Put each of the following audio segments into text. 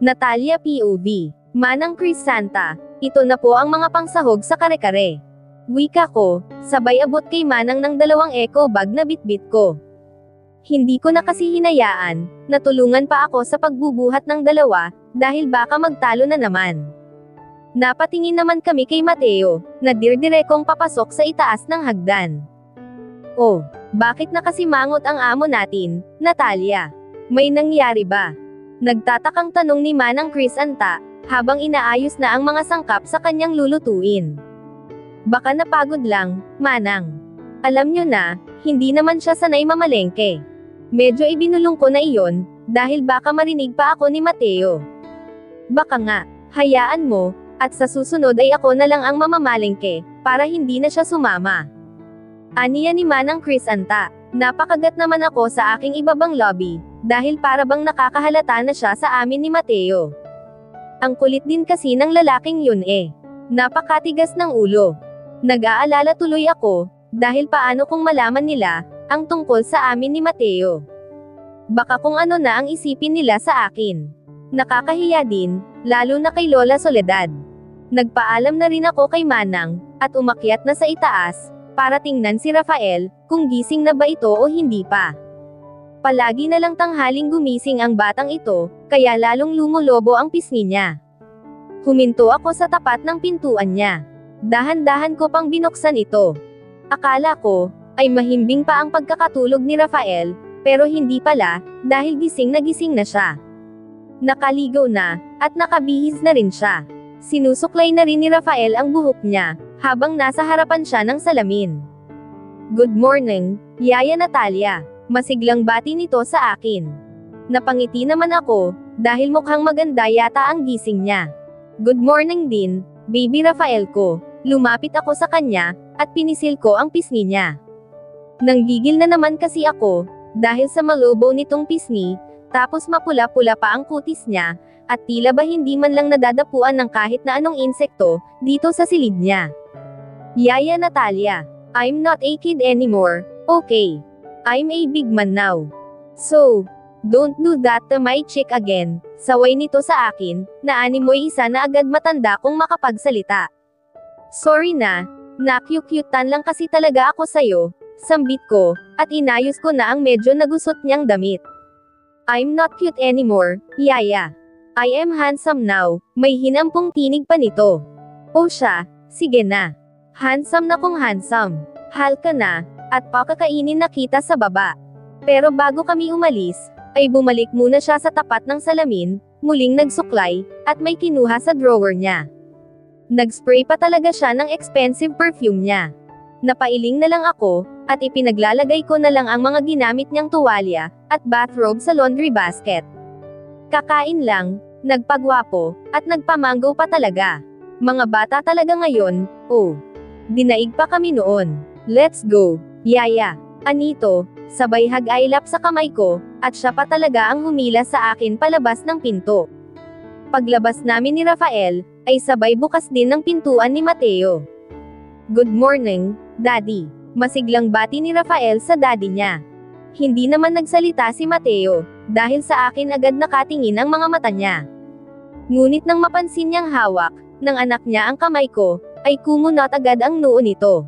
Natalia POV. Manang Crisanta. Ito na po ang mga pangsahog sa kare-kare. Wika ko, sabay abot kay Manang ng 2 eco bag na bitbit ko. Hindi ko na kasi hinayaan, natulungan pa ako sa pagbubuhat ng 2, dahil baka magtalo na naman. Napatingin naman kami kay Mateo, na dirdirekong papasok sa itaas ng hagdan. Oh, bakit nakasimangot ang amo natin, Natalia? May nangyari ba? Nagtatakang tanong ni Manang Crisanta, habang inaayos na ang mga sangkap sa kanyang lulutuin. Baka napagod lang, Manang. Alam nyo na, hindi naman siya sanay mamalengke. Medyo ibinulong ko na iyon, dahil baka marinig pa ako ni Mateo. Baka nga, hayaan mo, at sa susunod ay ako na lang ang mamamalengke, para hindi na siya sumama. Aniya ni Manang Crisanta, napakagat naman ako sa aking ibabang lobby, dahil para bang nakakahalata na siya sa amin ni Mateo. Ang kulit din kasi ng lalaking yun eh. Napakatigas ng ulo. Nag-aalala tuloy ako, dahil paano kung malaman nila, ang tungkol sa amin ni Mateo. Baka kung ano na ang isipin nila sa akin. Nakakahiya din, lalo na kay Lola Soledad. Nagpaalam na rin ako kay Manang, at umakyat na sa itaas, para tingnan si Rafael, kung gising na ba ito o hindi pa. Palagi na lang tanghaling gumising ang batang ito, kaya lalong lumulobo ang pisngi niya. Huminto ako sa tapat ng pintuan niya. Dahan-dahan ko pang binuksan ito. Akala ko, ay mahimbing pa ang pagkakatulog ni Rafael, pero hindi pala, dahil gising na siya. Nakaligaw na, at nakabihis na rin siya. Sinusuklay na rin ni Rafael ang buhok niya, habang nasa harapan siya ng salamin. Good morning, Yaya Natalia. Masiglang bati nito sa akin. Napangiti naman ako, dahil mukhang maganda yata ang gising niya. Good morning din, baby Rafael ko. Lumapit ako sa kanya, at pinisil ko ang pisngi niya. Nanggigil na naman kasi ako, dahil sa malobo nitong pisngi, tapos mapula-pula pa ang kutis niya, at tila ba hindi man lang nadadapuan ng kahit na anong insekto, dito sa silid niya. Yaya Natalia, I'm not a kid anymore, okay? I'm a big man now. So, don't do that to my chick again. Saway nito sa akin, na animoy isa na agad matanda kung makapagsalita. Sorry na, nakyukyutan lang kasi talaga ako sayo, sambit ko, at inayos ko na ang medyo nagusot niyang damit. I'm not cute anymore, Yaya. I am handsome now, may hinampong tinig pa nito. O siya, sige na. Handsome na kung handsome. Hal ka na, at pakakainin na kita sa baba. Pero bago kami umalis, ay bumalik muna siya sa tapat ng salamin, muling nagsuklay, at may kinuha sa drawer niya. Nagspray pa talaga siya ng expensive perfume niya. Napailing na lang ako, at ipinaglalagay ko na lang ang mga ginamit niyang tuwalya, at bathrobe sa laundry basket. Kakain lang, nagpagwapo, at nagpamango pa talaga. Mga bata talaga ngayon, oh. Dinaig pa kami noon. Let's go, Yaya. Anito, sabay hag-ailap sa kamay ko, at siya pa talaga ang humila sa akin palabas ng pinto. Paglabas namin ni Rafael, ay sabay bukas din ng pintuan ni Mateo. Good morning, Daddy. Masiglang bati ni Rafael sa daddy niya. Hindi naman nagsalita si Mateo, dahil sa akin agad nakatingin ang mga mata niya. Ngunit nang mapansin niyang hawak, ng anak niya ang kamay ko, ay kumunot agad ang noo nito.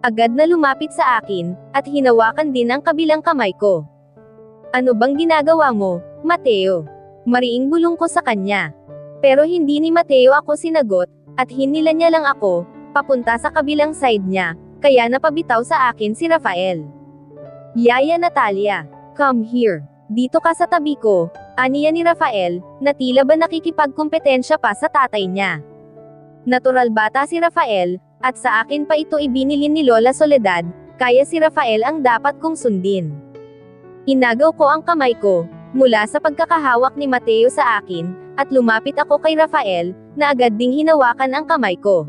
Agad na lumapit sa akin, at hinawakan din ang kabilang kamay ko. Ano bang ginagawa mo, Mateo? Mariing bulong ko sa kanya. Pero hindi ni Mateo ako sinagot, at hinila niya lang ako, papunta sa kabilang side niya, kaya napabitaw sa akin si Rafael. Yaya Natalia, come here. Dito ka sa tabi ko, aniya ni Rafael, na tila ba nakikipagkompetensya pa sa tatay niya. Natural bata si Rafael, at sa akin pa ito ibinilin ni Lola Soledad, kaya si Rafael ang dapat kong sundin. Inagaw ko ang kamay ko, mula sa pagkakahawak ni Mateo sa akin, at lumapit ako kay Rafael, na agad ding hinawakan ang kamay ko.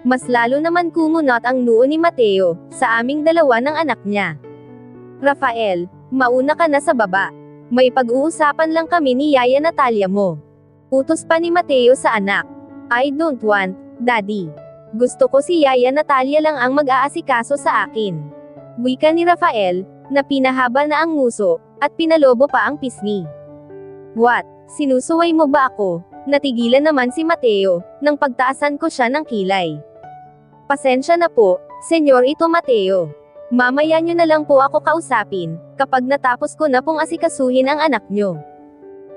Mas lalo naman kumunot ang noo ni Mateo, sa aming dalawa ng anak niya. Rafael, mauna ka na sa baba. May pag-uusapan lang kami ni Yaya Natalia mo. Utos pa ni Mateo sa anak. I don't want, Daddy. Gusto ko si Yaya Natalia lang ang mag-aasikaso sa akin. Wika ni Rafael, na pinahaba na ang nguso, at pinalobo pa ang pisngi. What? Sinusuway mo ba ako? Natigilan naman si Mateo, nang pagtaasan ko siya ng kilay. Pasensya na po, Senyorito Mateo. Mamaya nyo na lang po ako kausapin, kapag natapos ko na pong asikasuhin ang anak nyo.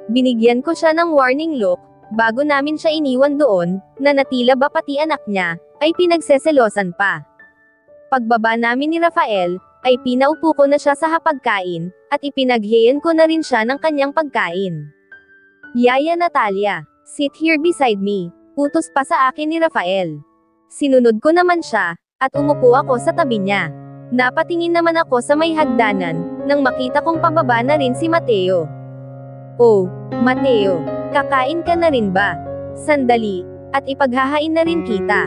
Binigyan ko siya ng warning look, bago namin siya iniwan doon, na natila ba pati anak niya, ay pinagseselosan pa. Pagbaba namin ni Rafael, ay pinaupo ko na siya sa hapagkain, at ipinaghiyan ko na rin siya ng kanyang pagkain. Yaya Natalia, sit here beside me, utos pa sa akin ni Rafael. Sinunod ko naman siya, at umupo ako sa tabi niya. Napatingin naman ako sa may hagdanan, nang makita kong pababa na rin si Mateo. Oh, Mateo, kakain ka na rin ba? Sandali, at ipaghahain na rin kita.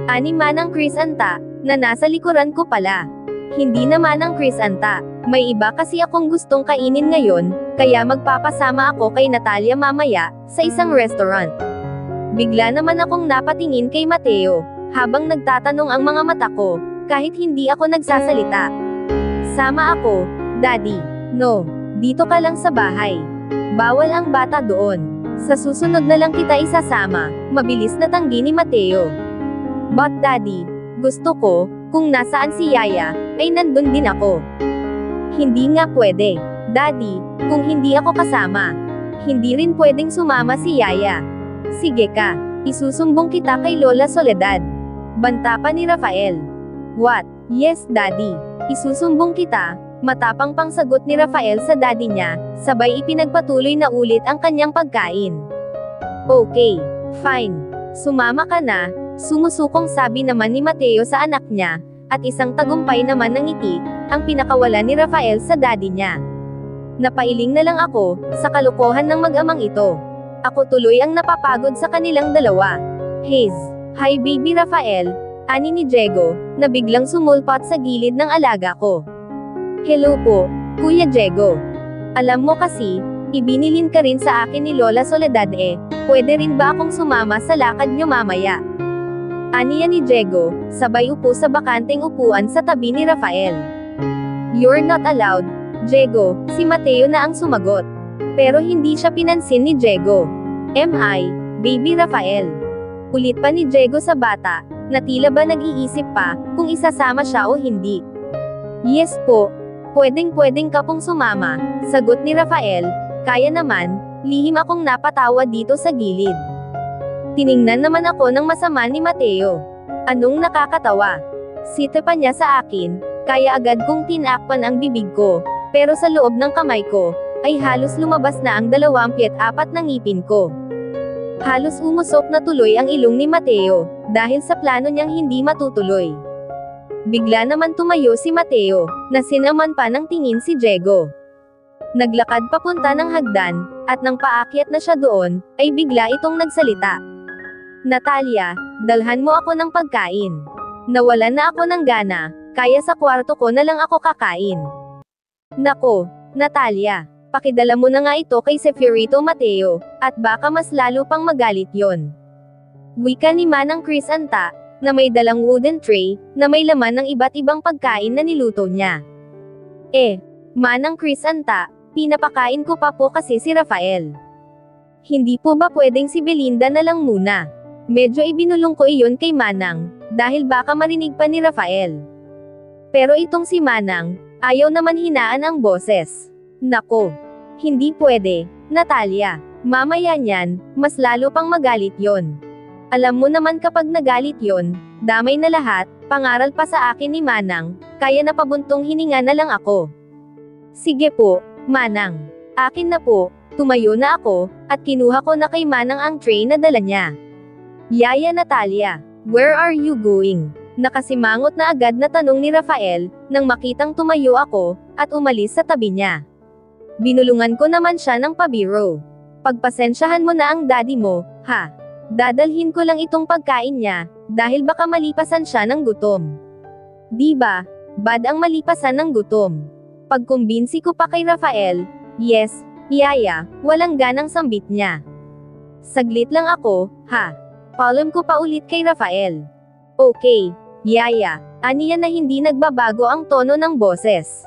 Ani Manang Crisanta, na nasa likuran ko pala. Hindi naman ang Crisanta, may iba kasi akong gustong kainin ngayon, kaya magpapasama ako kay Natalia mamaya, sa isang restaurant. Bigla naman akong napatingin kay Mateo, habang nagtatanong ang mga mata ko, kahit hindi ako nagsasalita. Sama ako, Daddy. No, dito ka lang sa bahay. Bawal ang bata doon. Sa susunod na lang kita isasama, mabilis na tanggi ni Mateo. But Daddy, gusto ko, kung nasaan si Yaya, ay nandun din ako. Hindi nga pwede, Daddy, kung hindi ako kasama. Hindi rin pwedeng sumama si Yaya. Sige ka, isusumbong kita kay Lola Soledad. Banta pa ni Rafael. What? Yes, Daddy. Isusumbong kita, matapang pang sagot ni Rafael sa daddy niya, sabay ipinagpatuloy na ulit ang kanyang pagkain. Okay, fine. Sumama ka na, sumusukong sabi naman ni Mateo sa anak niya, at isang tagumpay naman ng ngiti, ang pinakawala ni Rafael sa daddy niya. Napailing na lang ako, sa kalokohan ng mag-amang ito. Ako tuloy ang napapagod sa kanilang dalawa. Hi baby Rafael, ani ni Diego, na biglang sumulpot sa gilid ng alaga ko. Hello po, Kuya Diego. Alam mo kasi, ibinilin ka rin sa akin ni Lola Soledad pwede rin ba akong sumama sa lakad nyo mamaya? Aniya ni Diego, sabay upo sa bakanteng upuan sa tabi ni Rafael. You're not allowed, Diego, si Mateo na ang sumagot. Pero hindi siya pinansin ni Diego. Baby Rafael. Ulit pa ni Diego sa bata, na tila ba nag-iisip pa, kung isasama siya o hindi. Yes po, pwedeng ka pong sumama, sagot ni Rafael, kaya naman, lihim akong napatawa dito sa gilid. Tiningnan naman ako ng masama ni Mateo. Anong nakakatawa? Sita pa niya sa akin, kaya agad kong tinakpan ang bibig ko, pero sa loob ng kamay ko, ay halos lumabas na ang 24 na ngipin ko. Halos umusok na tuloy ang ilong ni Mateo, dahil sa plano niyang hindi matutuloy. Bigla naman tumayo si Mateo, na sinaman pa ng tingin si Diego. Naglakad papunta ng hagdan, at nang paakyat na siya doon, ay bigla itong nagsalita. Natalia, dalhan mo ako ng pagkain. Nawalan na ako ng gana, kaya sa kwarto ko na lang ako kakain. Nako, Natalia, pakidala mo na nga ito kay Seferito Mateo, at baka mas lalo pang magalit yon. Wika ni Manang Crisanta, na may dalang wooden tray, na may laman ng iba't ibang pagkain na niluto niya. Manang Crisanta, pinapakain ko pa po kasi si Rafael. Hindi po ba pwedeng si Belinda na lang muna? Medyo ibinulong ko iyon kay Manang, dahil baka marinig pa ni Rafael. Pero itong si Manang, ayaw naman hinaan ang boses. Nako, hindi pwede, Natalia. Mamaya niyan, mas lalo pang magalit yon. Alam mo naman kapag nagalit yon, damay na lahat, pangaral pa sa akin ni Manang, kaya napabuntong hininga na lang ako. Sige po, Manang. Akin na po, tumayo na ako, at kinuha ko na kay Manang ang tray na dala niya. Yaya Natalia, where are you going? Nakasimangot na agad na tanong ni Rafael, nang makitang tumayo ako, at umalis sa tabi niya. Binulungan ko naman siya ng pabiro. Pagpasensyahan mo na ang daddy mo, ha? Dadalhin ko lang itong pagkain niya, dahil baka malipasan siya ng gutom. Diba, bad ang malipasan ng gutom. Pagkumbinsi ko pa kay Rafael, yes, Yaya, walang ganang sambit niya. Saglit lang ako, ha? Paalam ko pa ulit kay Rafael. Okay, Yaya, aniya na hindi nagbabago ang tono ng boses.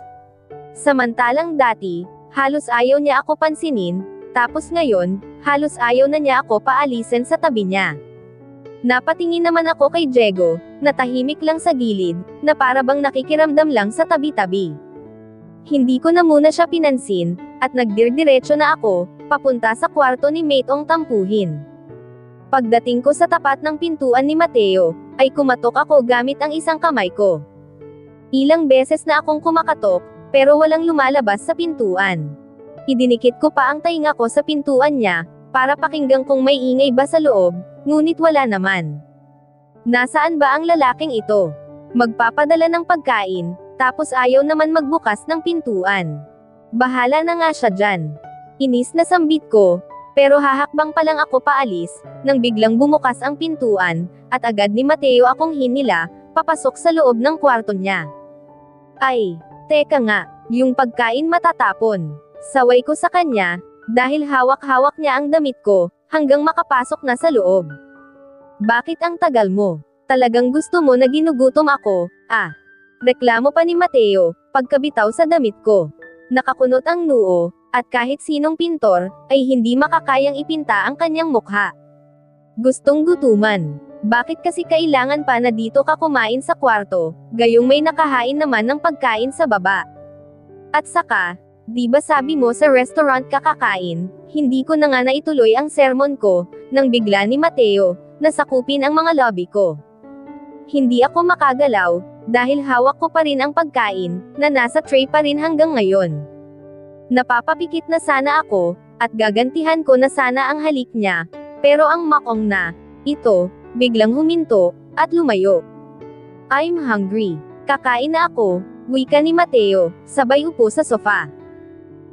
Samantalang dati, halos ayaw niya ako pansinin, Tapos ngayon, halos ayaw na niya ako paalisin sa tabi niya. Napatingin naman ako kay Diego, na tahimik lang sa gilid, na para bang nakikiramdam lang sa tabi-tabi. Hindi ko na muna siya pinansin, at nagdirdiretso na ako, papunta sa kwarto ni Maytong tampuhin. Pagdating ko sa tapat ng pintuan ni Mateo, ay kumatok ako gamit ang isang kamay ko. Ilang beses na akong kumakatok, pero walang lumalabas sa pintuan. Idinikit ko pa ang tainga ko sa pintuan niya, para pakinggan kung may ingay ba sa loob, ngunit wala naman. Nasaan ba ang lalaking ito? Magpapadala ng pagkain, tapos ayaw naman magbukas ng pintuan. Bahala na nga siya dyan. Inis na sambit ko, pero hahakbang pa lang ako paalis, nang biglang bumukas ang pintuan, at agad ni Mateo akong hinila, papasok sa loob ng kwarto niya. Ay, teka nga, yung pagkain matatapon. Saway ko sa kanya, dahil hawak-hawak niya ang damit ko, hanggang makapasok na sa loob. Bakit ang tagal mo? Talagang gusto mo na ginugutom ako, ah? Reklamo pa ni Mateo, pagkabitaw sa damit ko. Nakakunot ang noo, at kahit sinong pintor, ay hindi makakayang ipinta ang kanyang mukha. Gustong gutuman. Bakit kasi kailangan pa na dito ka kumain sa kwarto, gayong may nakahain naman ng pagkain sa baba? At saka, di ba sabi mo sa restaurant ka kakain, hindi ko na nga naituloy ang sermon ko, nang bigla ni Mateo, na sakupin ang mga lobby ko. Hindi ako makagalaw, dahil hawak ko pa rin ang pagkain, na nasa tray pa rin hanggang ngayon. Napapapikit na sana ako, at gagantihan ko na sana ang halik niya, pero ang makong na, ito, biglang huminto, at lumayo. I'm hungry. Kakain na ako, wika ni Mateo, sabay upo sa sofa.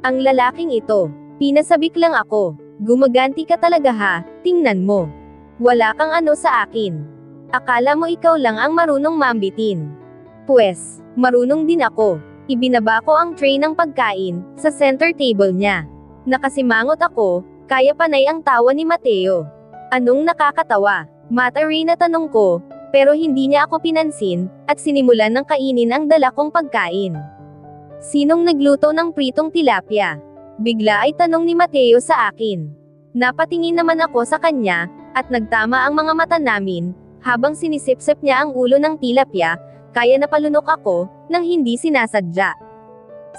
Ang lalaking ito, pinasabik lang ako. Gumaganti ka talaga ha, tingnan mo. Wala kang ano sa akin. Akala mo ikaw lang ang marunong mambitin. Pwes, marunong din ako. Ibinaba ko ang tray ng pagkain, sa center table niya. Nakasimangot ako, kaya panay ang tawa ni Mateo. Anong nakakatawa? Matari na tanong ko, pero hindi niya ako pinansin, at sinimulan ng kainin ang dala kong pagkain. Sinong nagluto ng pritong tilapia? Bigla ay tanong ni Mateo sa akin. Napatingin naman ako sa kanya, at nagtama ang mga mata namin, habang sinisip-sip niya ang ulo ng tilapia, kaya napalunok ako, nang hindi sinasadya.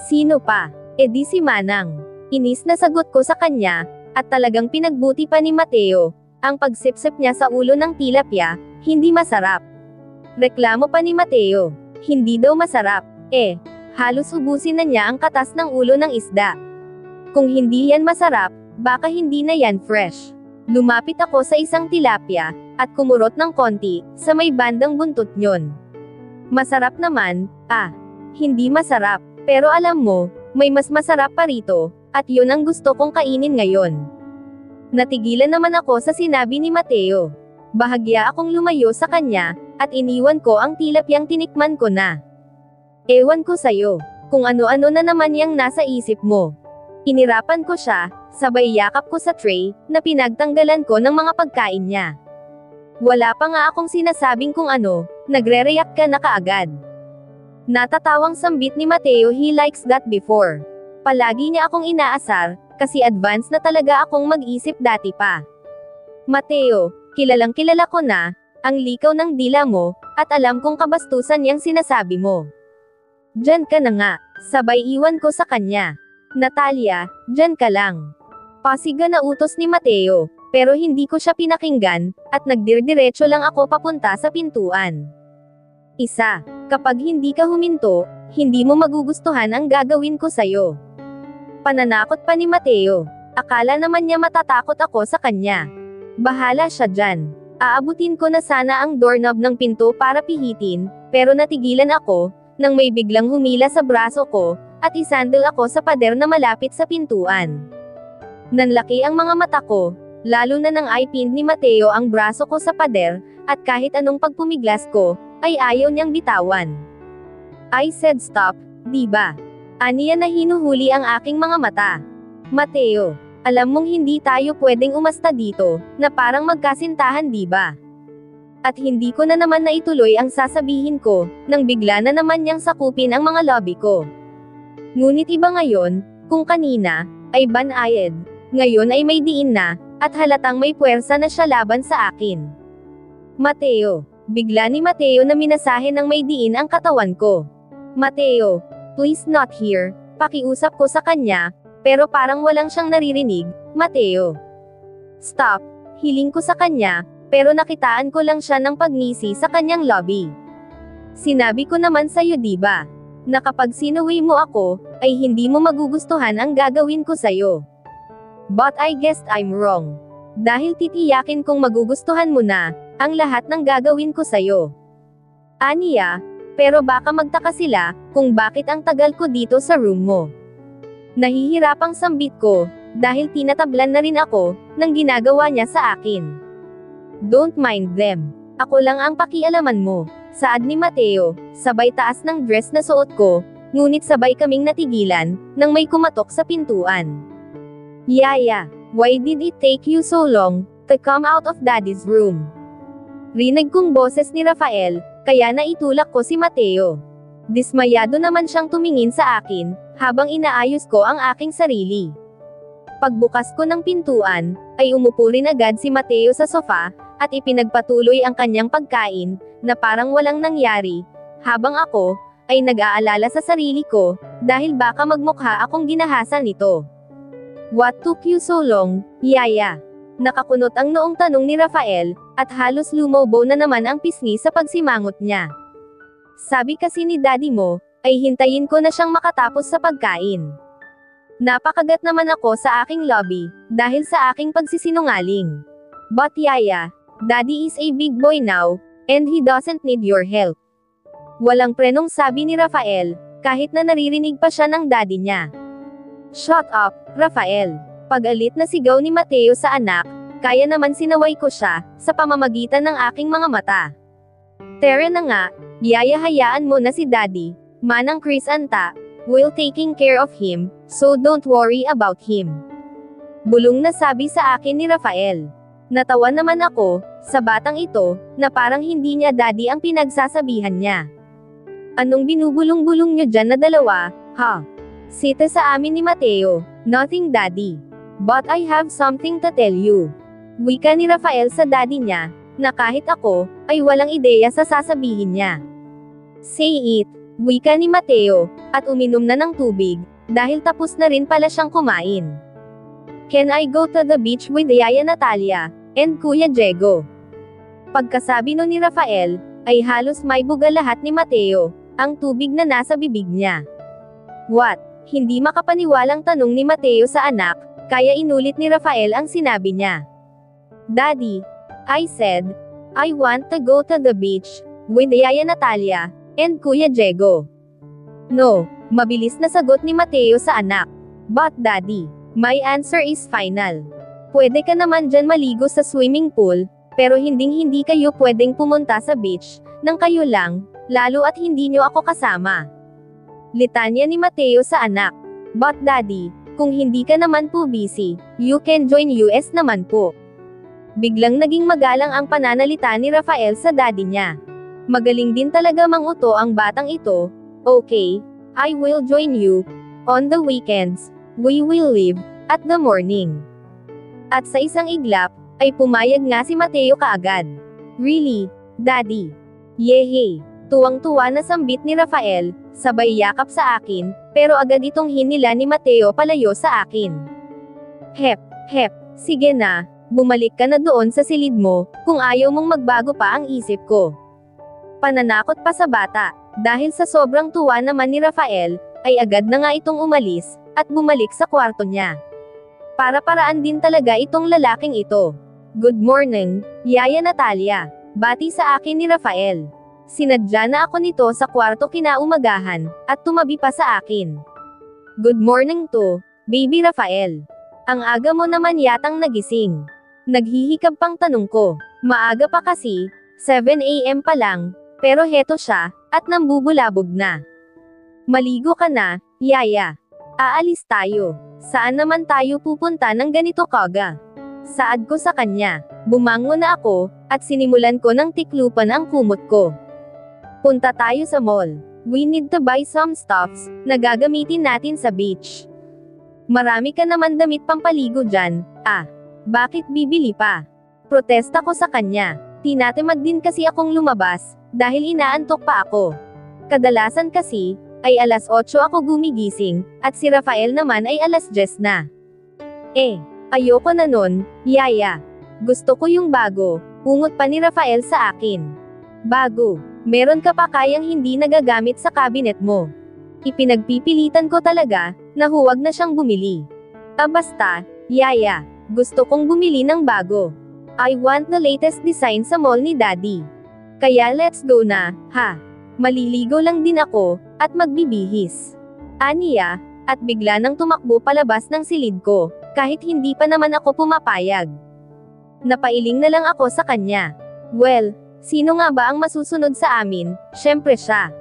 Sino pa? E di si Manang. Inis na sagot ko sa kanya, at talagang pinagbuti pa ni Mateo. Ang pagsipsip niya sa ulo ng tilapia, hindi masarap. Reklamo pa ni Mateo, hindi daw masarap, halos ubusin na niya ang katas ng ulo ng isda. Kung hindi yan masarap, baka hindi na yan fresh. Lumapit ako sa isang tilapia, at kumurot ng konti, sa may bandang buntot nyon. Masarap naman, hindi masarap, pero alam mo, may mas masarap pa rito, at yun ang gusto kong kainin ngayon. Natigilan naman ako sa sinabi ni Mateo. Bahagya akong lumayo sa kanya, at iniwan ko ang tilapyang tinikman ko na. Ewan ko sayo, kung ano-ano na naman yang nasa isip mo. Inirapan ko siya, sabay yakap ko sa tray, na pinagtanggalan ko ng mga pagkain niya. Wala pa nga akong sinasabing kung ano, nagre-react ka na kaagad. Natatawang sambit ni Mateo, he likes that before. Palagi niya akong inaasar, kasi advance na talaga akong mag-isip dati pa. Mateo, kilalang kilala ko na, ang likaw ng dila mo, at alam kong kabastusan yang sinasabi mo. Diyan ka na nga, sabay iwan ko sa kanya. Natalia, diyan ka lang. Pasiga na utos ni Mateo, pero hindi ko siya pinakinggan, at nagdirdiretso lang ako papunta sa pintuan. Isa, kapag hindi ka huminto, hindi mo magugustuhan ang gagawin ko sayo. Pananakot pa ni Mateo. Akala naman niya matatakot ako sa kanya. Bahala siya dyan. Aabutin ko na sana ang doorknob ng pinto para pihitin, pero natigilan ako, nang may biglang humila sa braso ko, at isandal ako sa pader na malapit sa pintuan. Nanlaki ang mga mata ko, lalo na nang ipin ni Mateo ang braso ko sa pader, at kahit anong pagpumiglas ko, ay ayaw niyang bitawan. I said stop, diba? Aniya na hinuhuli ang aking mga mata. Mateo, alam mong hindi tayo pwedeng umasta dito, na parang magkasintahan diba? At hindi ko na naman naituloy ang sasabihin ko, nang bigla na naman niyang sakupin ang mga lobby ko. Ngunit iba ngayon, kung kanina, ay banayad, Ngayon ay may diin na, at halatang may puwersa na siya laban sa akin. Mateo. Bigla ni Mateo na minasahe ng may diin ang katawan ko. Mateo, please not here. Pakiusap ko sa kanya, pero parang walang siyang naririnig. Mateo. Stop. Hiling ko sa kanya, pero nakitaan ko lang siya ng pagngisi sa kanyang lobby. Sinabi ko naman sa'yo diba, na kapag sinuwi mo ako, ay hindi mo magugustuhan ang gagawin ko sa'yo. But I guess I'm wrong. Dahil titiyakin kong magugustuhan mo na, ang lahat ng gagawin ko sa'yo. Aniya, pero baka magtaka sila, kung bakit ang tagal ko dito sa room mo. Nahihirapang sambit ko, dahil tinatablan na rin ako, ng ginagawa niya sa akin. Don't mind them. Ako lang ang pakialaman mo. Saad ni Mateo, sabay taas ng dress na suot ko, ngunit sabay kaming natigilan, nang may kumatok sa pintuan. Yaya, why did it take you so long, to come out of Daddy's room? Rinig kong boses ni Rafael, kaya naitulak ko si Mateo. Dismayado naman siyang tumingin sa akin, habang inaayos ko ang aking sarili. Pagbukas ko ng pintuan, ay umupo rin agad si Mateo sa sofa, at ipinagpatuloy ang kanyang pagkain, na parang walang nangyari, habang ako, ay nag-aalala sa sarili ko, dahil baka magmukha akong ginahasan nito. What took you so long, Yaya? Nakakunot ang noong tanong ni Rafael, at halos lumobo na naman ang pisngi sa pagsimangot niya. Sabi kasi ni Daddy mo, ay hintayin ko na siyang makatapos sa pagkain. Napakagat naman ako sa aking lobby, dahil sa aking pagsisinungaling. But Yaya, Daddy is a big boy now, and he doesn't need your help. Walang prenong sabi ni Rafael, kahit na naririnig pa siya ng daddy niya. Shut up, Rafael. Pag-alit na sigaw ni Mateo sa anak, kaya naman sinaway ko siya, sa pamamagitan ng aking mga mata. Tara na nga, Yaya hayaan mo na si Daddy, Manang Chris anta, will taking care of him, so don't worry about him. Bulong na sabi sa akin ni Rafael. Natawa naman ako, sa batang ito, na parang hindi niya Daddy ang pinagsasabihan niya. Anong binubulong-bulong niyo dyan na dalawa, ha? Sita sa amin ni Mateo, nothing Daddy. But I have something to tell you. Wika ni Rafael sa daddy niya, na kahit ako, ay walang ideya sa sasabihin niya. Say it, wika ni Mateo, at uminom na ng tubig, dahil tapos na rin pala siyang kumain. Can I go to the beach with Yaya Natalia, and Kuya Diego? Pagkasabi no ni Rafael, ay halos may buga lahat ni Mateo, ang tubig na nasa bibig niya. What? Hindi makapaniwalang tanong ni Mateo sa anak, kaya inulit ni Rafael ang sinabi niya. Daddy, I said, I want to go to the beach, with Yaya Natalia, and Kuya Diego. No, mabilis na sagot ni Mateo sa anak. But Daddy, my answer is final. Pwede ka naman dyan maligo sa swimming pool, pero hindi kayo pwedeng pumunta sa beach, nang kayo lang, lalo at hindi nyo ako kasama. Litanya ni Mateo sa anak. But Daddy, kung hindi ka naman po busy, you can join US naman po. Biglang naging magalang ang pananalita ni Rafael sa daddy niya. Magaling din talaga manguto ang batang ito. Okay, I will join you. On the weekends, we will leave, at the morning. At sa isang iglap, ay pumayag nga si Mateo kaagad. Really, Daddy? Yehey! Tuwang-tuwa na sambit ni Rafael, sabay yakap sa akin, pero agad itong hinila ni Mateo palayo sa akin. Hep, sige na, bumalik ka na doon sa silid mo, kung ayaw mong magbago pa ang isip ko. Pananakot pa sa bata, dahil sa sobrang tuwa naman ni Rafael, ay agad na nga itong umalis, at bumalik sa kwarto niya. Para-paraan din talaga itong lalaking ito. Good morning, Yaya Natalia. Bati sa akin ni Rafael. Sinadya na ako nito sa kwarto kinaumagahan, at tumabi pa sa akin. Good morning to, baby Rafael. Ang aga mo naman yatang nagising. Naghihikab pang tanong ko. Maaga pa kasi, 7 AM pa lang, pero heto siya, at nambubulabog na. Maligo ka na, Yaya. Aalis tayo. Saan naman tayo pupunta ng ganito kaga? Saad ko sa kanya. Bumangon na ako, at sinimulan ko ng tiklupan ang kumot ko. Punta tayo sa mall. We need to buy some stuffs, na gagamitin natin sa beach. Marami ka naman damit pampaligo dyan, bakit bibili pa? Protesta ko sa kanya. Tinatamad din kasi akong lumabas, dahil inaantok pa ako. Kadalasan kasi, ay alas 8 ako gumigising, at si Rafael naman ay alas 10 na. Ayoko na nun, yaya. Gusto ko yung bago, ungot pa ni Rafael sa akin. Bago, meron ka pa kayang hindi nagagamit sa cabinet mo. Ipinagpipilitan ko talaga, na huwag na siyang bumili. Basta, yaya, gusto kong bumili ng bago. I want the latest design sa mall ni Daddy. Kaya let's go na, ha? Maliligo lang din ako, at magbibihis. Aniya, at bigla nang tumakbo palabas ng silid ko, kahit hindi pa naman ako pumapayag. Napailing na lang ako sa kanya. Well, sino nga ba ang masusunod sa amin? Syempre siya.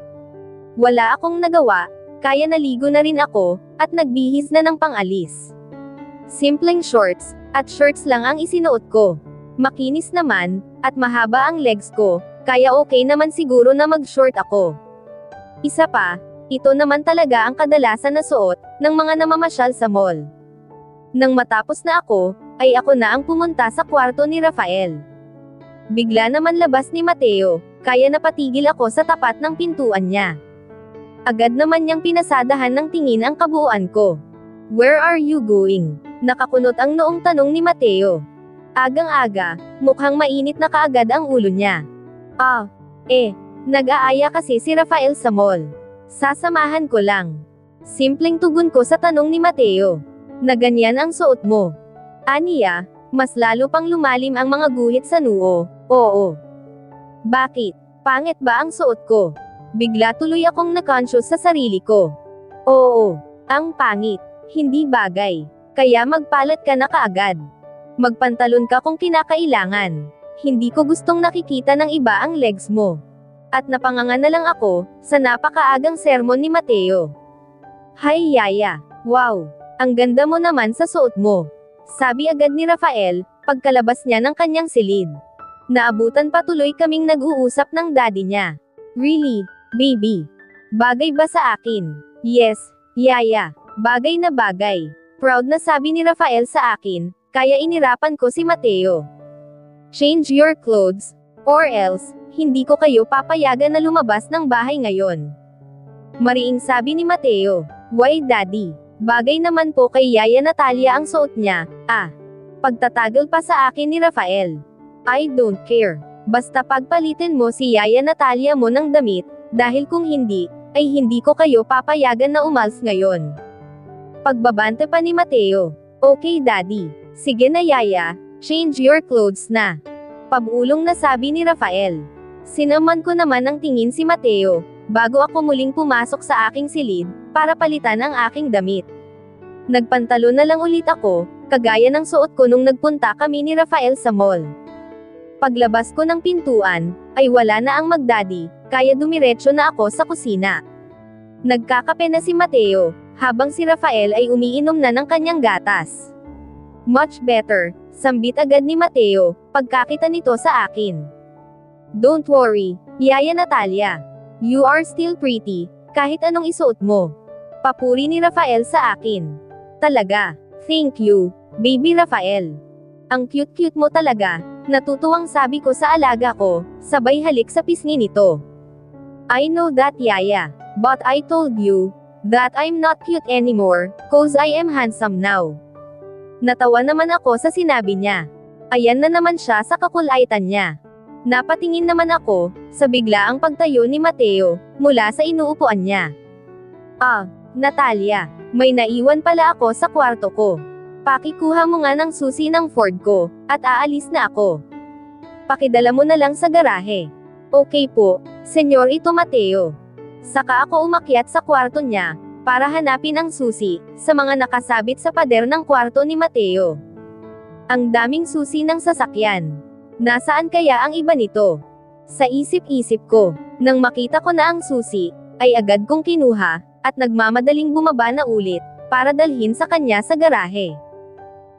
Wala akong nagawa, kaya naligo na rin ako, at nagbihis na ng pangalis. Simpleng shorts, at shirts lang ang isinuot ko. Makinis naman, at mahaba ang legs ko, kaya okay naman siguro na mag-short ako. Isa pa, ito naman talaga ang kadalasan na suot, ng mga namamasyal sa mall. Nang matapos na ako, ay ako na ang pumunta sa kwarto ni Rafael. Bigla naman labas ni Mateo, kaya napatigil ako sa tapat ng pintuan niya. Agad naman niyang pinasadahan ng tingin ang kabuuan ko. Where are you going? Nakakunot ang noong tanong ni Mateo. Agang-aga, mukhang mainit na kaagad ang ulo niya. Nag-aaya kasi si Rafael sa mall. Sasamahan ko lang. Simpleng tugon ko sa tanong ni Mateo. Na ganyan ang suot mo. Aniya, mas lalo pang lumalim ang mga guhit sa noo. Oo. Bakit? Pangit ba ang suot ko? Bigla tuloy akong na-conscious sa sarili ko. Oo, ang pangit. Hindi bagay. Kaya magpalat ka na kaagad. Magpantalon ka kung kinakailangan. Hindi ko gustong nakikita ng iba ang legs mo. At napanganga na lang ako, sa napakaagang sermon ni Mateo. Hay yaya, wow, ang ganda mo naman sa suot mo. Sabi agad ni Rafael, pagkalabas niya ng kanyang silid. Naabutan pa tuloy kaming nag-uusap ng daddy niya. Really, baby? Bagay ba sa akin? Yes, yaya, bagay na bagay. Proud na sabi ni Rafael sa akin, kaya inirapan ko si Mateo. Change your clothes, or else, hindi ko kayo papayagan na lumabas ng bahay ngayon. Mariing sabi ni Mateo. Why daddy? Bagay naman po kay Yaya Natalia ang suot niya. Pagtatagal pa sa akin ni Rafael. I don't care. Basta pagpalitin mo si Yaya Natalia mo ng damit, dahil kung hindi, ay hindi ko kayo papayagan na umalis ngayon. Pagbabante pa ni Mateo. Okay daddy. Sige na yaya, change your clothes na. Pabulong na sabi ni Rafael. Sinaman ko naman ng tingin si Mateo, bago ako muling pumasok sa aking silid, para palitan ang aking damit. Nagpantalo na lang ulit ako, kagaya ng suot ko nung nagpunta kami ni Rafael sa mall. Paglabas ko ng pintuan, ay wala na ang magdaddy, kaya dumiretso na ako sa kusina. Nagkakape na si Mateo, habang si Rafael ay umiinom na ng kanyang gatas. Much better, sambit agad ni Mateo, pagkakita nito sa akin. Don't worry, Yaya Natalia. You are still pretty, kahit anong isuot mo. Papuri ni Rafael sa akin. Talaga, thank you, baby Rafael. Ang cute-cute mo talaga, natutuwang sabi ko sa alaga ko, sabay halik sa pisngi nito. I know that Yaya, but I told you, that I'm not cute anymore, cause I am handsome now. Natawa naman ako sa sinabi niya. Ayan na naman siya sa kakulaitan niya. Napatingin naman ako, sa biglaang pagtayo ni Mateo, mula sa inuupuan niya. Natalia, may naiwan pala ako sa kwarto ko. Pakikuha mo nga ng susi ng Ford ko, at aalis na ako. Pakidala mo na lang sa garahe. Okay po, Senyor Ito Mateo. Saka ako umakyat sa kwarto niya, para hanapin ang susi, sa mga nakasabit sa pader ng kwarto ni Mateo. Ang daming susi ng sasakyan. Nasaan kaya ang iba nito? Sa isip-isip ko, nang makita ko na ang susi, ay agad kong kinuha, at nagmamadaling bumaba na ulit, para dalhin sa kanya sa garahe.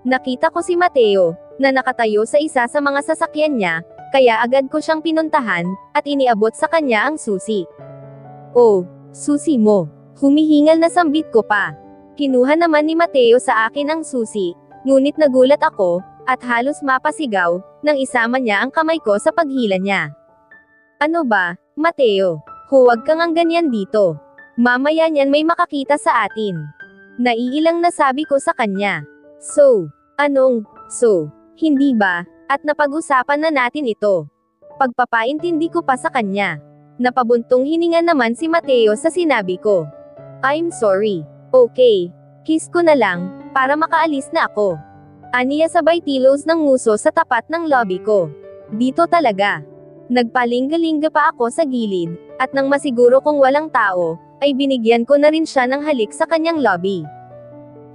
Nakita ko si Mateo, na nakatayo sa isa sa mga sasakyan niya, kaya agad ko siyang pinuntahan, at iniabot sa kanya ang susi. Oh, susi mo. Humihingal na sambit ko pa. Kinuha naman ni Mateo sa akin ang susi, ngunit nagulat ako, at halos mapasigaw, nang isama niya ang kamay ko sa paghila niya. Ano ba, Mateo? Huwag kang ang ganyan dito. Mamaya niyan may makakita sa atin. Naiilang nasabi ko sa kanya. So, hindi ba? At napag-usapan na natin ito. Pagpapaintindi ko pa sa kanya. Napabuntong hininga naman si Mateo sa sinabi ko. I'm sorry. Okay. Kiss ko na lang, para makaalis na ako. Aniya sabay tilos ng nguso sa tapat ng lobby ko. Dito talaga. Nagpalingga-lingga pa ako sa gilid, at nang masiguro kung walang tao, ay binigyan ko na rin siya ng halik sa kanyang lobby.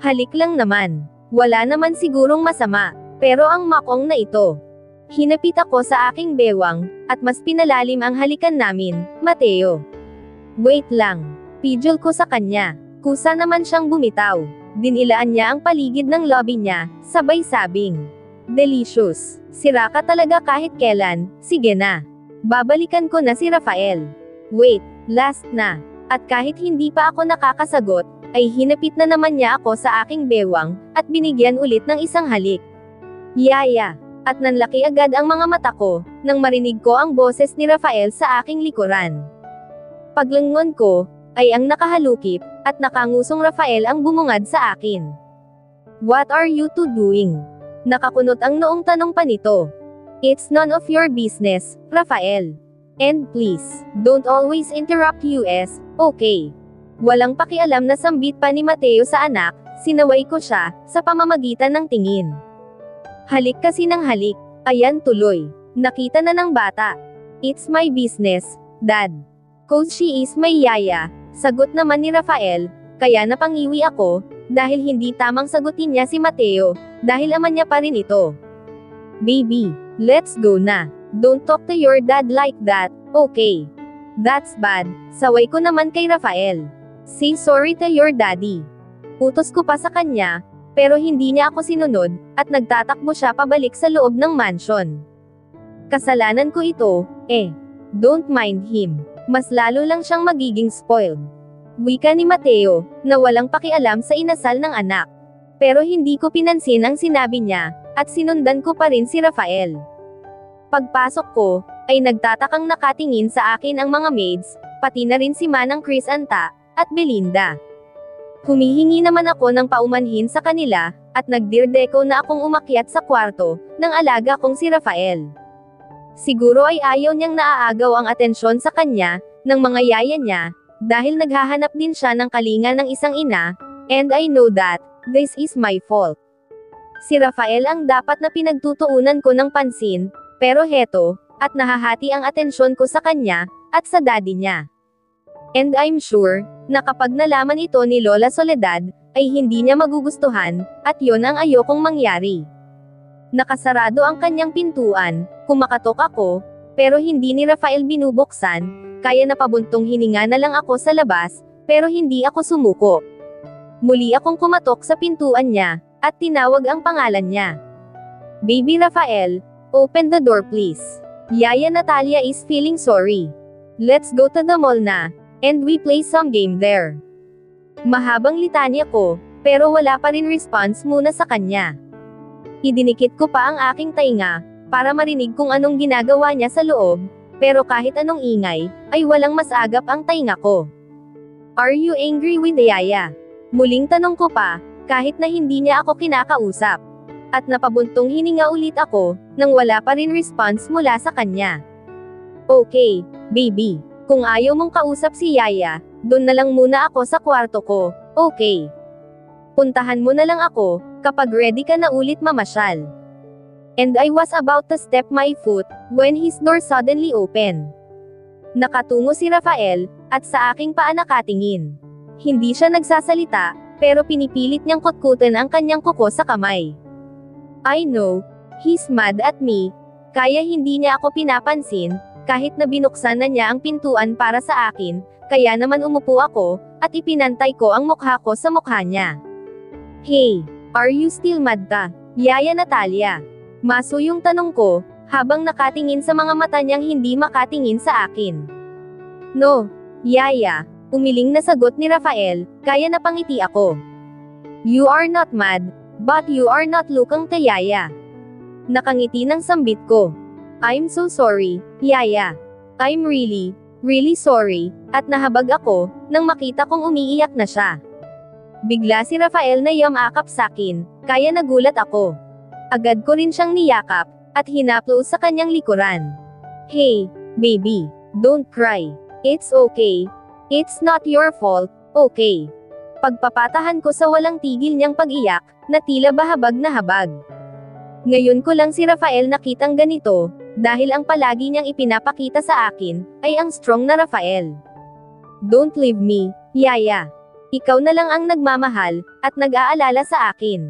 Halik lang naman. Wala naman sigurong masama, pero ang makong na ito. Hinapit ako sa aking bewang, at mas pinalalim ang halikan namin, Mateo. Wait lang. Pidjol ko sa kanya. Kusa naman siyang bumitaw. Dinilaan niya ang paligid ng lobby niya, sabay sabing. Delicious. Sira ka talaga kahit kailan, sige na. Babalikan ko na si Rafael. Wait, last na. At kahit hindi pa ako nakakasagot, ay hinapit na naman niya ako sa aking bewang, at binigyan ulit ng isang halik. Yaya. At nanlaki agad ang mga mata ko, nang marinig ko ang boses ni Rafael sa aking likuran. Paglingon ko, ay ang nakahalukip, at nakangusong Rafael ang bumungad sa akin. What are you two doing? Nakakunot ang noong tanong pa nito. It's none of your business, Rafael. And please, don't always interrupt us, okay? Walang pakialam na sambit pa ni Mateo sa anak, sinaway ko siya, sa pamamagitan ng tingin. Halik kasi ng halik, ayan tuloy. Nakita na ng bata. It's my business, Dad. Cause she is my yaya, sagot naman ni Rafael, kaya napangiwi ako, dahil hindi tamang sagutin niya si Mateo, dahil ama niya pa rin ito. Baby, let's go na. Don't talk to your dad like that, okay? That's bad, saway ko naman kay Rafael. Say sorry to your daddy. Utos ko pa sa kanya, pero hindi niya ako sinunod, at nagtatakbo siya pabalik sa loob ng mansion. Kasalanan ko ito, don't mind him. Mas lalo lang siyang magiging spoiled. Wika ni Mateo, na walang pakialam sa inasal ng anak. Pero hindi ko pinansin ang sinabi niya, at sinundan ko pa rin si Rafael. Pagpasok ko, ay nagtatakang nakatingin sa akin ang mga maids, pati na rin si Manang Chris Anta, at Belinda. Humihingi naman ako ng paumanhin sa kanila, at nagdirdeko na akong umakyat sa kwarto, ng alaga kong si Rafael. Siguro ay ayaw niyang naaagaw ang atensyon sa kanya, ng mga yaya niya, dahil naghahanap din siya ng kalinga ng isang ina, and I know that, this is my fault. Si Rafael ang dapat na pinagtutuunan ko ng pansin, pero heto, at nahahati ang atensyon ko sa kanya, at sa daddy niya. And I'm sure, na kapag nalaman ito ni Lola Soledad, ay hindi niya magugustuhan, at yon ang ayokong mangyari. Nakasarado ang kanyang pintuan, kumakatok ako, pero hindi ni Rafael binubuksan, kaya napabuntong hininga na lang ako sa labas, pero hindi ako sumuko. Muli akong kumatok sa pintuan niya, at tinawag ang pangalan niya. Baby Rafael, open the door please. Yaya Natalia is feeling sorry. Let's go to the mall na, and we play some game there. Mahabang litanya ko, pero wala pa rin response muna sa kanya. Idinikit ko pa ang aking tainga, para marinig kung anong ginagawa niya sa loob, pero kahit anong ingay, ay walang masagap ang tainga ko. Are you angry with Yaya? Muling tanong ko pa, kahit na hindi niya ako kinakausap. At napabuntong hininga ulit ako, nang wala pa rin response mula sa kanya. Okay, baby. Kung ayaw mong kausap si Yaya, doon na lang muna ako sa kwarto ko, okay? Puntahan mo na lang ako, kapag ready ka na ulit mamasyal. And I was about to step my foot, when his door suddenly opened. Nakatungo si Rafael, at sa aking paa nakatingin. Hindi siya nagsasalita, pero pinipilit niyang kutkutin ang kanyang kuko sa kamay. I know, he's mad at me, kaya hindi niya ako pinapansin, kahit na binuksan na niya ang pintuan para sa akin, kaya naman umupo ako, at ipinantay ko ang mukha ko sa mukha niya. Hey, are you still mad ta, Yaya Natalia? Maso yung tanong ko, habang nakatingin sa mga mata niyang hindi makatingin sa akin. No, Yaya, umiling na sagot ni Rafael, kaya napangiti ako. You are not mad, but you are not lukang Yaya. Nakangiti ng sambit ko. I'm so sorry, Yaya. I'm really, really sorry, at nahabag ako, nang makita kong umiiyak na siya. Bigla si Rafael na yumakap sakin, kaya nagulat ako. Agad ko rin siyang niyakap, at hinaplos sa kanyang likuran. Hey, baby, don't cry. It's okay. It's not your fault, okay? Pagpapatahan ko sa walang tigil niyang pag-iyak, na tila bahabag na habag. Ngayon ko lang si Rafael nakitang ganito, dahil ang palagi niyang ipinapakita sa akin, ay ang strong na Rafael. Don't leave me, Yaya. Ikaw na lang ang nagmamahal, at nag-aalala sa akin.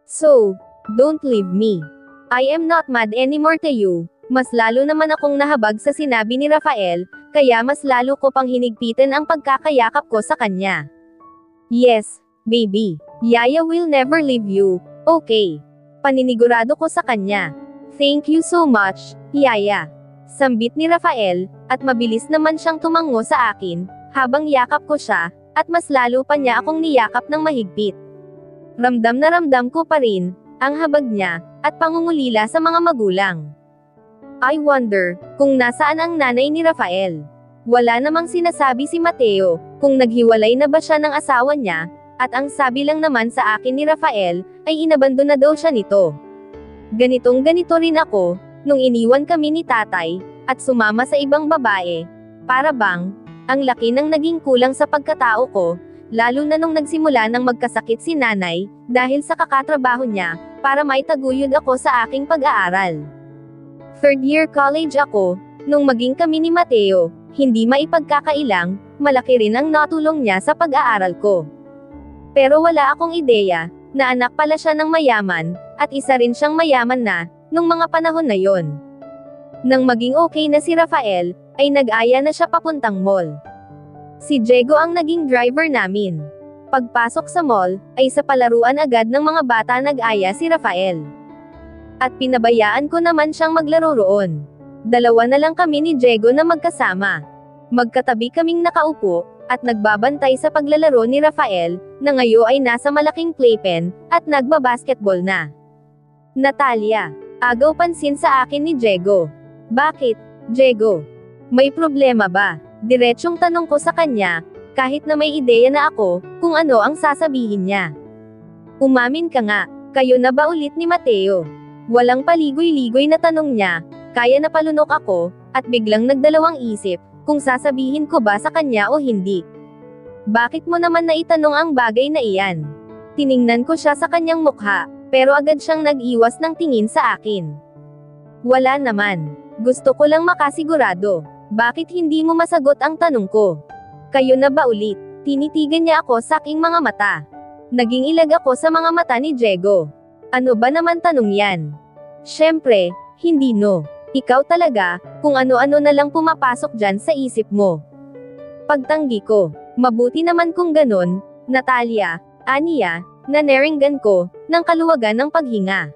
So, don't leave me. I am not mad anymore to you. Mas lalo naman akong nahabag sa sinabi ni Rafael, kaya mas lalo ko pang hinigpitan ang pagkakayakap ko sa kanya. Yes, baby. Yaya will never leave you, okay? Paninigurado ko sa kanya. Thank you so much, Yaya. Sambit ni Rafael, at mabilis naman siyang tumango sa akin, habang yakap ko siya, at mas lalo pa niya akong niyakap ng mahigpit. Ramdam na ramdam ko pa rin, ang habag niya, at pangungulila sa mga magulang. I wonder, kung nasaan ang nanay ni Rafael. Wala namang sinasabi si Mateo, kung naghiwalay na ba siya ng asawa niya, at ang sabi lang naman sa akin ni Rafael, ay inabandon na daw siya nito. Ganitong ganito rin ako, nung iniwan kami ni tatay, at sumama sa ibang babae. Para bang, ang laki ng naging kulang sa pagkatao ko, lalo na nung nagsimula ng magkasakit si nanay, dahil sa kakatrabaho niya, para maitaguyod ako sa aking pag-aaral. Third year college ako, nung maging kami ni Mateo, hindi maipagkakailang, malaki rin ang natulong niya sa pag-aaral ko. Pero wala akong ideya, na anak pala siya ng mayaman, at isa rin siyang mayaman na, nung mga panahon na yon. Nang maging okay na si Rafael, ay nag-aya na siya papuntang mall. Si Diego ang naging driver namin. Pagpasok sa mall, ay sa palaruan agad ng mga bata nag-aya si Rafael. At pinabayaan ko naman siyang maglaro roon. Dalawa na lang kami ni Diego na magkasama. Magkatabi kaming nakaupo, at nagbabantay sa paglalaro ni Rafael, na ngayon ay nasa malaking playpen, at nagbabasketball na. Natalia, agaw pansin sa akin ni Diego. Bakit, Diego? May problema ba? Diretsong tanong ko sa kanya, kahit na may ideya na ako, kung ano ang sasabihin niya. Umamin ka nga, kayo na ba ulit ni Mateo? Walang paligoy-ligoy na tanong niya, kaya napalunok ako, at biglang nagdalawang isip, kung sasabihin ko ba sa kanya o hindi. Bakit mo naman naitanong ang bagay na iyan? Tiningnan ko siya sa kanyang mukha, pero agad siyang nag-iwas ng tingin sa akin. Wala naman. Gusto ko lang makasigurado. Bakit hindi mo masagot ang tanong ko? Kayo na ba ulit? Tinitigan niya ako sa aking mga mata. Naging ilag ako sa mga mata ni Diego. Ano ba naman tanong yan? Siyempre, hindi no. Ikaw talaga, kung ano-ano na lang pumapasok dyan sa isip mo. Pagtanggi ko, mabuti naman kung ganon, Natalia, aniya, na naringgan ko, ng kaluwagan ng paghinga.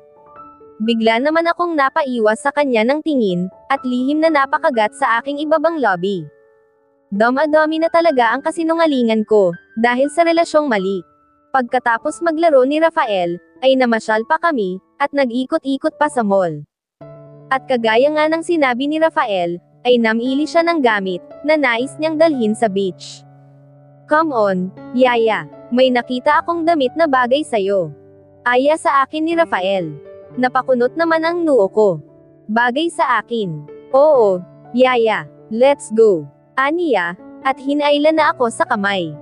Bigla naman akong napaiwas sa kanya ng tingin, at lihim na napakagat sa aking ibabang lobby. Dama-dami na talaga ang kasinungalingan ko, dahil sa relasyong mali. Pagkatapos maglaro ni Rafael, ay namasyal pa kami, at nag-ikot-ikot pa sa mall. At kagaya nga ng sinabi ni Rafael, ay namili siya ng gamit, na nais niyang dalhin sa beach. Come on, Yaya, may nakita akong damit na bagay sa'yo. Aya sa akin ni Rafael. Napakunot naman ang noo ko. Bagay sa akin. Oo, Yaya, let's go. Aniya, at hinayla na ako sa kamay.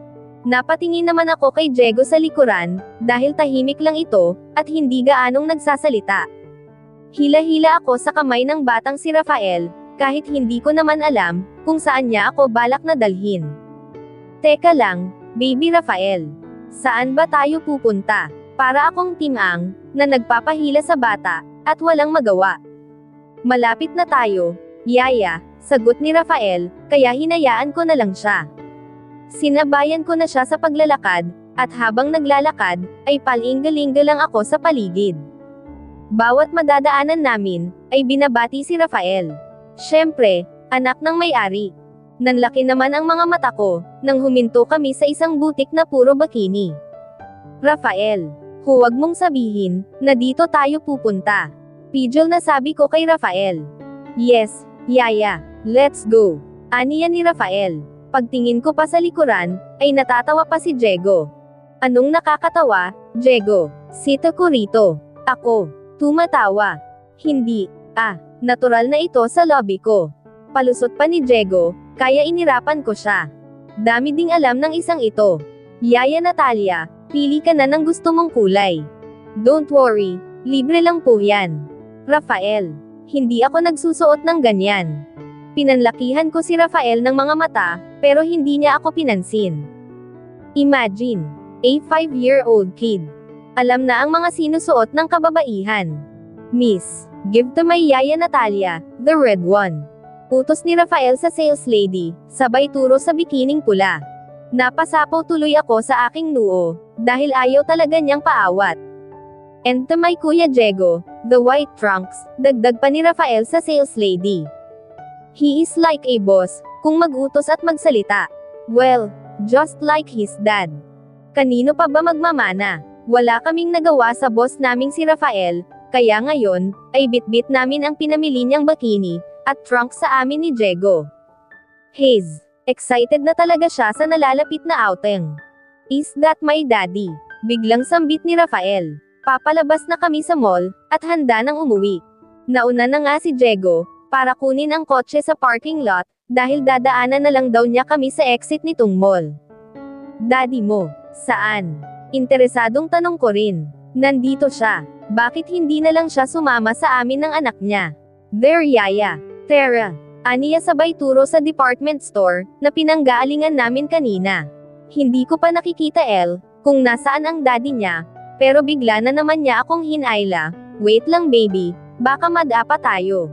Napatingin naman ako kay Diego sa likuran, dahil tahimik lang ito, at hindi gaanong nagsasalita. Hila-hila ako sa kamay ng batang si Rafael, kahit hindi ko naman alam, kung saan niya ako balak na dalhin. Teka lang, baby Rafael. Saan ba tayo pupunta? Para akong timang, na nagpapahila sa bata, at walang magawa. Malapit na tayo, Yaya, sagot ni Rafael, kaya hinayaan ko na lang siya. Sinabayan ko na siya sa paglalakad, at habang naglalakad, ay palingga-lingga lang ako sa paligid. Bawat madadaanan namin, ay binabati si Rafael. Siyempre, anak ng may-ari. Nanlaki naman ang mga mata ko, nang huminto kami sa isang butik na puro bikini. Rafael, huwag mong sabihin na dito tayo pupunta. Pidgel na sabi ko kay Rafael. Yes, Yaya, let's go. Aniya ni Rafael. Pagtingin ko pa sa likuran, ay natatawa pa si Diego. Anong nakakatawa, Diego? Sito ko rito. Ako. Tumatawa. Hindi. Natural na ito sa lobby ko. Palusot pa ni Diego, kaya inirapan ko siya. Dami ding alam ng isang ito. Yaya Natalia, pili ka na ng gusto mong kulay. Don't worry, libre lang po yan. Rafael, hindi ako nagsusuot ng ganyan. Pinanlakihan ko si Rafael ng mga mata, pero hindi niya ako pinansin. Imagine, a 5-year-old kid. Alam na ang mga sinusuot ng kababaihan. Miss, give to my Yaya Natalia, the red one. Utos ni Rafael sa sales lady, sabay turo sa bikining pula. Napasapaw tuloy ako sa aking noo, dahil ayaw talaga niyang paawat. And to my Kuya Diego, the white trunks, dagdag pa ni Rafael sa sales lady. He is like a boss, kung mag-utos at magsalita. Well, just like his dad. Kanino pa ba magmamana? Wala kaming nagawa sa boss naming si Rafael, kaya ngayon, ay bitbit namin ang pinamili niyang bikini, at trunks sa amin ni Diego. Haze. Excited na talaga siya sa nalalapit na outing. Is that my daddy? Biglang sambit ni Rafael. Papalabas na kami sa mall, at handa nang umuwi. Nauna na nga si Diego, para kunin ang kotse sa parking lot, dahil dadaanan na lang daw niya kami sa exit nitong mall. Daddy mo, saan? Interesadong tanong ko rin. Nandito siya. Bakit hindi na lang siya sumama sa amin ng anak niya? There Yaya. Tara. Aniya sabay turo sa department store, na pinanggaalingan namin kanina. Hindi ko pa nakikita kung nasaan ang daddy niya, pero bigla na naman niya akong hinayla. Wait lang baby, baka madapa tayo.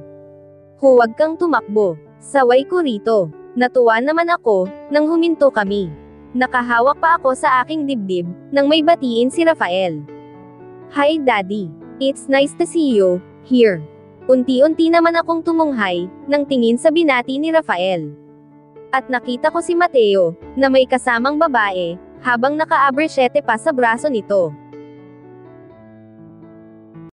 Huwag kang tumakbo. Saway ko rito. Natuwa naman ako, nang huminto kami. Nakahawak pa ako sa aking dibdib, nang may batiin si Rafael. Hi daddy. It's nice to see you, here. Unti-unti naman akong tumunghay, nang tingin sa binati ni Rafael. At nakita ko si Mateo, na may kasamang babae, habang naka-abreshete pa sa braso nito.